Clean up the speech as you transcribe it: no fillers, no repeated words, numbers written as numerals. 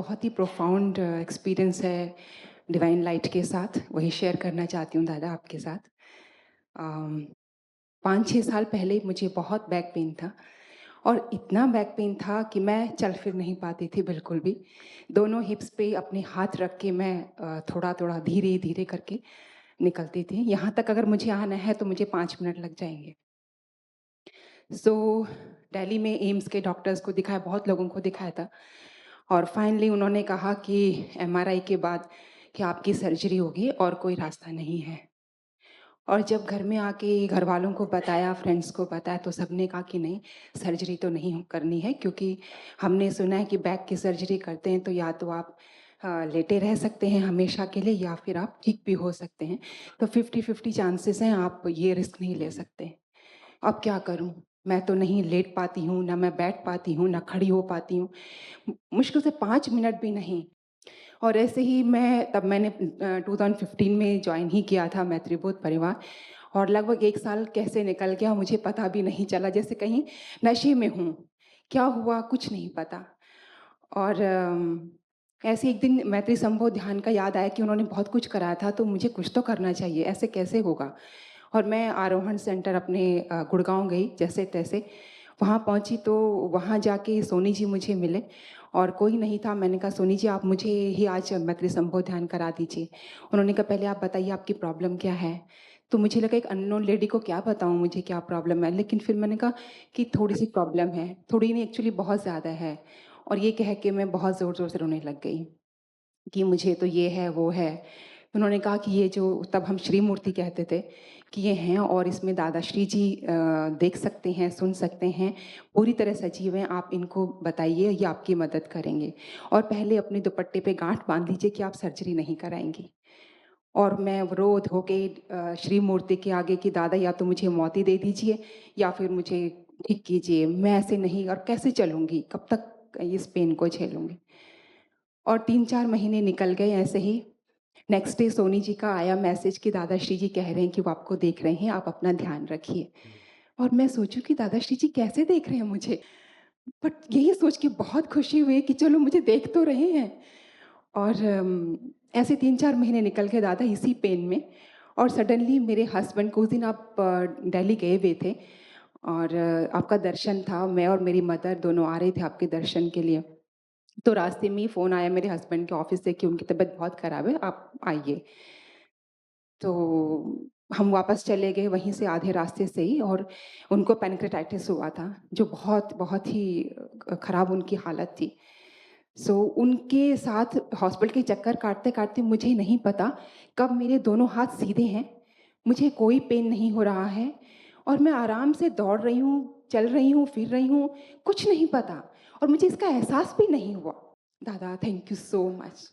बहुत ही profound experience है divine light के साथ, वही शेयर करना चाहती हूँ दादा आपके साथ। अम, 5-6 साल पहले मुझे बहुत बैक पेन था और इतना बैक पेन था कि मैं चल फिर नहीं पाती थी बिल्कुल भी। दोनों हिप्स पे अपने हाथ रख के मैं थोड़ा-थोड़ा, धीरे-धीरे करके निकलती थी। यहाँ तक अगर मुझे आना है तो मुझे 5 मिनट लग जाएँगे। सो दिल्ली में एम्स के डॉक्टर्स को दिखाया, बहुत लोगों को दिखाया था और फाइनली उन्होंने कहा कि एमआरआई के बाद कि आपकी सर्जरी होगी और कोई रास्ता नहीं है। और जब घर में आके घरवालों को बताया, फ्रेंड्स को बताया तो सबने कहा कि नहीं, सर्जरी तो नहीं करनी है क्योंकि हमने सुना है कि बैक की सर्जरी करते हैं तो या तो आप लेटे रह सकते हैं हमेशा के लिए या फिर आप ठीक भी हो सकते हैं। तो 50-50 चांसेस हैं, आप ये रिस्क नहीं ले सकते। अब क्या करूँ? मैं तो नहीं लेट पाती हूँ, ना मैं बैठ पाती हूँ, ना खड़ी हो पाती हूँ। मुश्किल से 5 मिनट भी नहीं। और ऐसे ही मैंने 2015 में जॉइन ही किया था मैत्रीबोध परिवार और लगभग 1 साल कैसे निकल गया मुझे पता भी नहीं चला, जैसे कहीं नशे में हूँ। क्या हुआ कुछ नहीं पता। और ऐसे एक दिन मैत्री संबोध ध्यान का याद आया कि उन्होंने बहुत कुछ कराया था तो मुझे कुछ तो करना चाहिए, ऐसे कैसे होगा? और मैं आरोहण सेंटर अपने गुड़गाँव गई जैसे-तैसे। वहाँ पहुँची तो वहाँ जाके सोनी जी मुझे मिले और कोई नहीं था। मैंने कहा, "सोनी जी, आप मुझे ही आज मैत्री संबोध ध्यान करा दीजिए।" उन्होंने कहा, "पहले आप बताइए आपकी प्रॉब्लम क्या है?" तो मुझे लगा एक अननोन लेडी को क्या बताऊँ मुझे क्या प्रॉब्लम है, लेकिन फिर मैंने कहा कि थोड़ी-सी प्रॉब्लम है, थोड़ी नहीं एक्चुअली बहुत ज़्यादा है। और ये कह के मैं बहुत ज़ोर-ज़ोर से रोने लग गई। कि मुझे तो ये है, वो है। उन्होंने कहा कि ये जो तब हम श्री मूर्ति कहते थे कि ये हैं और इसमें दादा श्री जी देख सकते हैं, सुन सकते हैं, पूरी तरह सजीव हैं, आप इनको बताइए, ये आपकी मदद करेंगे। और पहले अपने दुपट्टे पे गाँठ बाँध लीजिए कि आप सर्जरी नहीं कराएँगी। और मैं रो धो के श्री मूर्ति के आगे कि दादा या तो मुझे मौत ही दे दीजिए या फिर मुझे ठीक कीजिए। मैं ऐसे नहीं और कैसे चलूँगी? कब तक इस पेन को झेलूँगी? और 3-4 महीने निकल गए ऐसे ही। नेक्स्ट डे सोनी जी का आया मैसेज कि दादाश्री जी कह रहे हैं कि वो आपको देख रहे हैं, आप अपना ध्यान रखिए। और मैं सोचूँ कि दादाश्री जी कैसे देख रहे हैं मुझे? बट यही सोच के बहुत खुशी हुई कि चलो मुझे देख तो रहे हैं। और ऐसे 3-4 महीने निकल गए दादा इसी पेन में और सडनली मेरे हस्बैंड को उस दिन आप दिल्ली गए हुए थे और आपका दर्शन था, मैं और मेरी मदर दोनों आ रहे थे आपके दर्शन के लिए। तो रास्ते में ही फ़ोन आया मेरे हस्बैंड के ऑफ़िस से कि उनकी तबीयत बहुत ख़राब है, आप आइए। तो हम वापस चले गए वहीं से आधे रास्ते से ही और उनको पैनक्रेटाइटिस हुआ था, जो बहुत ही ख़राब उनकी हालत थी। सो उनके साथ हॉस्पिटल के चक्कर काटते-काटते मुझे नहीं पता कब मेरे दोनों हाथ सीधे हैं, मुझे कोई पेन नहीं हो रहा है और मैं आराम से दौड़ रही हूँ, चल रही हूँ, फिर रही हूँ, कुछ नहीं पता और मुझे इसका एहसास भी नहीं हुआ। दादा थैंक यू सो मच।